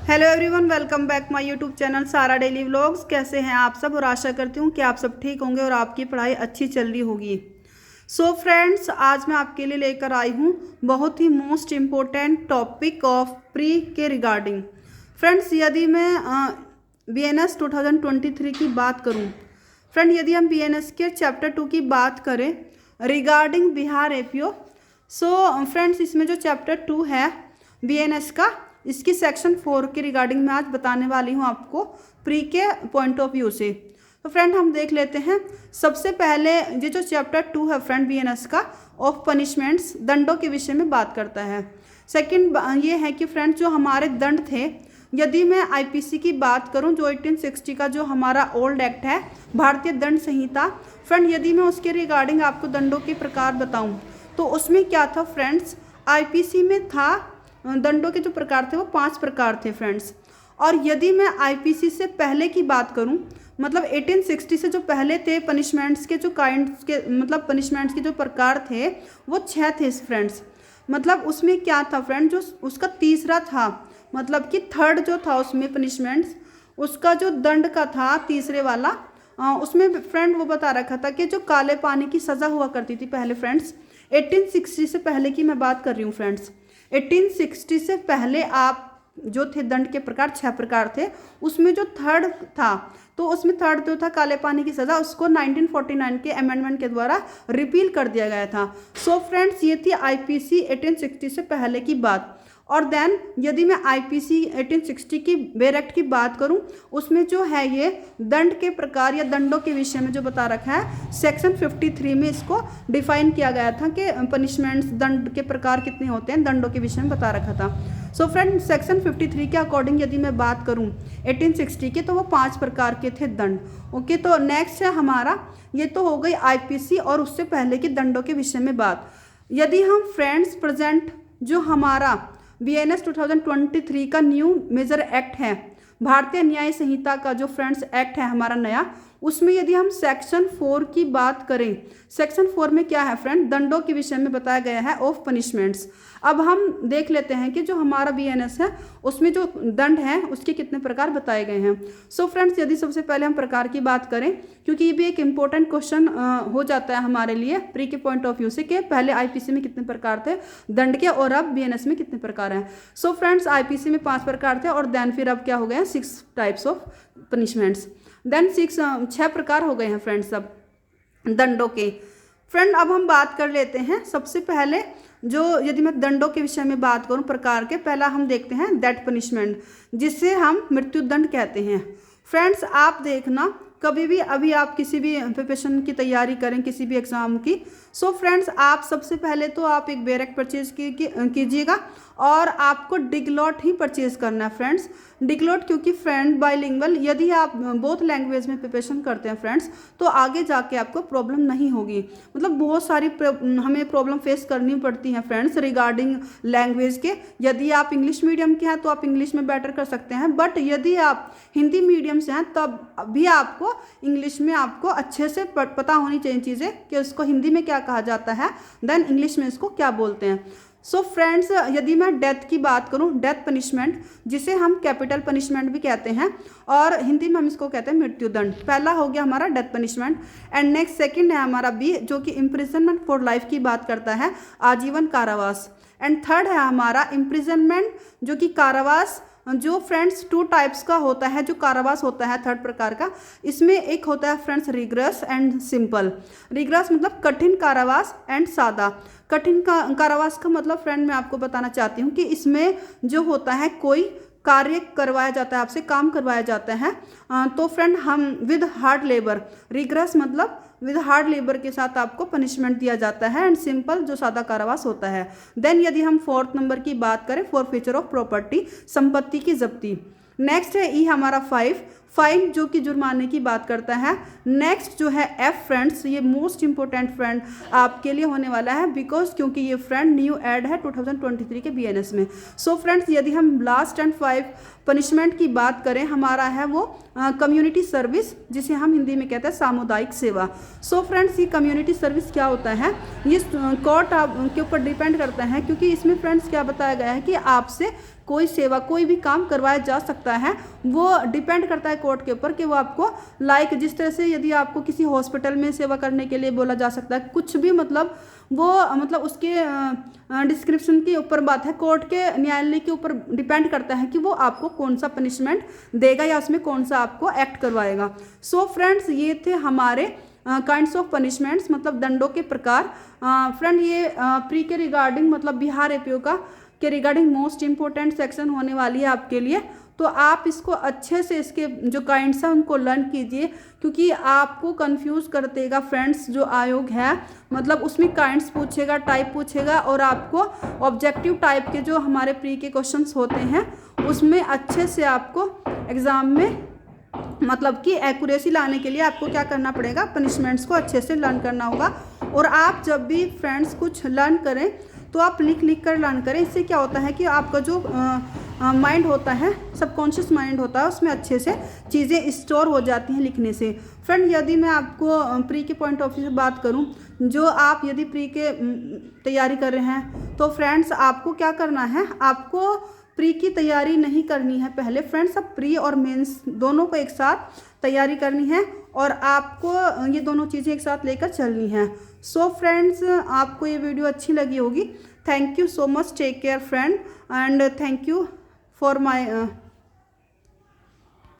Hello everyone, welcome back my YouTube channel सारा daily vlogs. कैसे हैं आप सब? और आशा करती हूँ कि आप सब ठीक होंगे और आपकी पढ़ाई अच्छी चल रही होगी। सो फ्रेंड्स, आज मैं आपके लिए लेकर आई हूँ बहुत ही most important topic of pre के रिगार्डिंग। फ्रेंड्स, यदि मैं BNS 2023 की बात करूँ, फ्रेंड यदि हम BNS के चैप्टर 2 की बात करें regarding Bihar APO, so friends इसमें जो चैप्टर 2 है BNS का, इसकी सेक्शन 4 के रिगार्डिंग मैं आज बताने वाली हूँ आपको प्री के पॉइंट ऑफ व्यू से। तो फ्रेंड हम देख लेते हैं। सबसे पहले ये जो चैप्टर 2 है फ्रेंड BNS का, ऑफ पनिशमेंट्स, दंडों के विषय में बात करता है। सेकंड ये है कि फ्रेंड जो हमारे दंड थे, यदि मैं IPC की बात करूं जो 1860 का जो हमारा ओल्ड एक्ट है, भारतीय दंड संहिता, फ्रेंड यदि मैं उसके रिगार्डिंग आपको दंडों के प्रकार बताऊं तो उसमें क्या था फ्रेंड्स, IPC में था दंडों के जो प्रकार थे वो 5 प्रकार थे फ्रेंड्स। और यदि मैं IPC से पहले की बात करूं, मतलब 1860 से जो पहले थे पनिशमेंट्स के जो काइंड्स के, मतलब पनिशमेंट्स के जो प्रकार थे वो 6 थे फ्रेंड्स। मतलब उसमें क्या था फ्रेंड, जो उसका तीसरा था, मतलब कि थर्ड जो था उसमें पनिशमेंट्स, उसका जो दंड का था तीसरे वाला, उसमें फ्रेंड वो बता रखा था कि जो काले पानी की सज़ा हुआ करती थी पहले फ्रेंड्स, 1860 से पहले की मैं बात कर रही हूँ फ्रेंड्स। 1860 से पहले आप जो थे दंड के प्रकार 6 प्रकार थे, उसमें जो थर्ड था, तो उसमें थर्ड जो था काले पानी की सज़ा, उसको 1949 के अमेंडमेंट के द्वारा रिपील कर दिया गया था। सो फ्रेंड्स ये थी IPC 1860 से पहले की बात। और देन यदि मैं IPC 1860 की बेर एक्ट की बात करूं, उसमें जो है ये दंड के प्रकार या दंडों के विषय में जो बता रखा है, सेक्शन 53 में इसको डिफाइन किया गया था कि पनिशमेंट्स, दंड के प्रकार कितने होते हैं, दंडों के विषय में बता रखा था। सो फ्रेंड सेक्शन 53 के अकॉर्डिंग यदि मैं बात करूं 1860 के, तो वो 5 प्रकार के थे दंड। ओके, तो नेक्स्ट है हमारा, ये तो हो गई IPC और उससे पहले के दंडों के विषय में बात। यदि हम फ्रेंड्स प्रेजेंट जो हमारा BNS 2023 का न्यू मेजर एक्ट है, भारतीय न्याय संहिता का जो फ्रेंड्स एक्ट है हमारा नया, उसमें यदि हम सेक्शन 4 की बात करें, सेक्शन 4 में क्या है फ्रेंड, दंडों के विषय में बताया गया है ऑफ पनिशमेंट्स। अब हम देख लेते हैं कि जो हमारा BNS है उसमें जो दंड है उसके कितने प्रकार बताए गए हैं। सो फ्रेंड्स यदि सबसे पहले हम प्रकार की बात करें, क्योंकि ये भी एक इम्पोर्टेंट क्वेश्चन हो जाता है हमारे लिए प्री के पॉइंट ऑफ व्यू से, कि पहले IPC में कितने प्रकार थे दंड के और अब BNS में कितने प्रकार हैं। सो फ्रेंड्स IPC में 5 प्रकार थे और देन फिर अब क्या हो गए हैं, 6 टाइप्स ऑफ पनिशमेंट्स। देन 6 प्रकार हो गए हैं फ्रेंड्स अब दंडों के। फ्रेंड अब हम बात कर लेते हैं सबसे पहले, जो यदि मैं दंडों के विषय में बात करूं प्रकार के, पहला हम देखते हैं डेथ पनिशमेंट, जिसे हम मृत्यु दंड कहते हैं। फ्रेंड्स आप देखना कभी भी, अभी आप किसी भी प्रिपरेशन की तैयारी करें किसी भी एग्जाम की, सो फ्रेंड्स आप सबसे पहले तो आप एक बेर एक्ट परचेज कीजिएगा और आपको डिगलॉट ही परचेज करना है फ्रेंड्स। डिगलॉट क्योंकि फ्रेंड बाइलिंगुअल, यदि आप बोथ लैंग्वेज में प्रिपरेशन करते हैं फ्रेंड्स, तो आगे जाके आपको प्रॉब्लम नहीं होगी। मतलब बहुत सारी हमें प्रॉब्लम फेस करनी पड़ती है फ्रेंड्स रिगार्डिंग लैंग्वेज के। यदि आप इंग्लिश मीडियम के हैं तो आप इंग्लिश में बेटर कर सकते हैं, बट यदि आप हिंदी मीडियम से हैं तब भी आपको इंग्लिश में आपको अच्छे से पता होनी चाहिए चीज़ें कि उसको हिंदी में क्या कहा जाता है, देन इंग्लिश में इसको क्या बोलते हैं। सो फ्रेंड्स यदि मैं डेथ की बात करूं, डेथ पनिशमेंट जिसे हम कैपिटल पनिशमेंट भी कहते हैं और हिंदी में हम इसको कहते हैं मृत्यु दंड। पहला हो गया हमारा death punishment and next second है हमारा B, जो कि इम्प्रिजनमेंट फॉर लाइफ की बात करता है, आजीवन कारावास। एंड थर्ड है हमारा इम्प्रिजनमेंट, जो कि कारावास, जो फ्रेंड्स 2 टाइप्स का होता है जो कारावास होता है थर्ड प्रकार का। इसमें एक होता है friends rigorous and simple. Rigorous मतलब कठिन कारावास एंड सादा। कठिन कारावास का मतलब फ्रेंड मैं आपको बताना चाहती हूँ कि इसमें जो होता है कोई कार्य करवाया जाता है, आपसे काम करवाया जाता है, तो फ्रेंड हम विद हार्ड लेबर, रिग्रेस मतलब विद हार्ड लेबर के साथ आपको पनिशमेंट दिया जाता है, एंड सिंपल जो सादा कारावास होता है। देन यदि हम 4th नंबर की बात करें, फॉरफीचर ऑफ प्रॉपर्टी, संपत्ति की जब्ती। नेक्स्ट है E हमारा 5, फाइन जो कि जुर्माने की बात करता है। नेक्स्ट जो है F फ्रेंड्स, ये मोस्ट इंपॉर्टेंट फ्रेंड आपके लिए होने वाला है, बिकॉज क्योंकि ये फ्रेंड न्यू ऐड है 2023 के BNS में। सो फ्रेंड्स यदि हम लास्ट एंड 5 पनिशमेंट की बात करें, हमारा है वो कम्युनिटी सर्विस, जिसे हम हिंदी में कहते हैं सामुदायिक सेवा। सो फ्रेंड्स ये कम्युनिटी सर्विस क्या होता है, ये कोर्ट के ऊपर डिपेंड करता है, क्योंकि इसमें फ्रेंड्स क्या बताया गया है कि आपसे कोई सेवा कोई भी काम करवाया जा सकता है। वो डिपेंड करता है कोर्ट के ऊपर कि वो आपको जिस तरह से यदि आपको किसी हॉस्पिटल में सेवा करने के लिए बोला जा सकता है, कुछ भी मतलब वो उसके डिस्क्रिप्शन के ऊपर बात है, कोर्ट के न्यायालय के ऊपर डिपेंड करता है कि वो आपको कौन सा पनिशमेंट देगा या उसमें कौन सा आपको एक्ट करवाएगा। सो फ्रेंड्स, ये थे हमारे काइंड्स ऑफ पनिशमेंट्स, मतलब दंडों के प्रकार। फ्रेंड, ये प्री के रिगार्डिंग मतलब बिहार एपीओ के रिगार्डिंग मोस्ट इंपॉर्टेंट सेक्शन होने वाली है आपके लिए। तो आप इसको अच्छे से इसके जो काइंड्स हैं उनको लर्न कीजिए, क्योंकि आपको कंफ्यूज कर देगा फ्रेंड्स जो आयोग है, मतलब उसमें काइंड्स पूछेगा, टाइप पूछेगा, और आपको ऑब्जेक्टिव टाइप के जो हमारे प्री के क्वेश्चंस होते हैं उसमें अच्छे से आपको एग्ज़ाम में मतलब कि एक्यूरेसी लाने के लिए आपको क्या करना पड़ेगा, पनिशमेंट्स को अच्छे से लर्न करना होगा। और आप जब भी फ्रेंड्स कुछ लर्न करें तो आप लिख कर लर्न करें। इससे क्या होता है कि आपका जो माइंड होता है, सबकॉन्शियस माइंड होता है, उसमें अच्छे से चीज़ें स्टोर हो जाती हैं लिखने से। फ्रेंड, यदि मैं आपको प्री के पॉइंट ऑफ व्यू से बात करूं, जो आप यदि प्री के तैयारी कर रहे हैं तो फ्रेंड्स आपको क्या करना है, आपको प्री की तैयारी नहीं करनी है पहले फ्रेंड्स, अब प्री और मेंस दोनों को एक साथ तैयारी करनी है और आपको ये दोनों चीज़ें एक साथ लेकर चलनी है। सो फ्रेंड्स, आपको ये वीडियो अच्छी लगी होगी। Thank you so much, take care friend, and thank you for my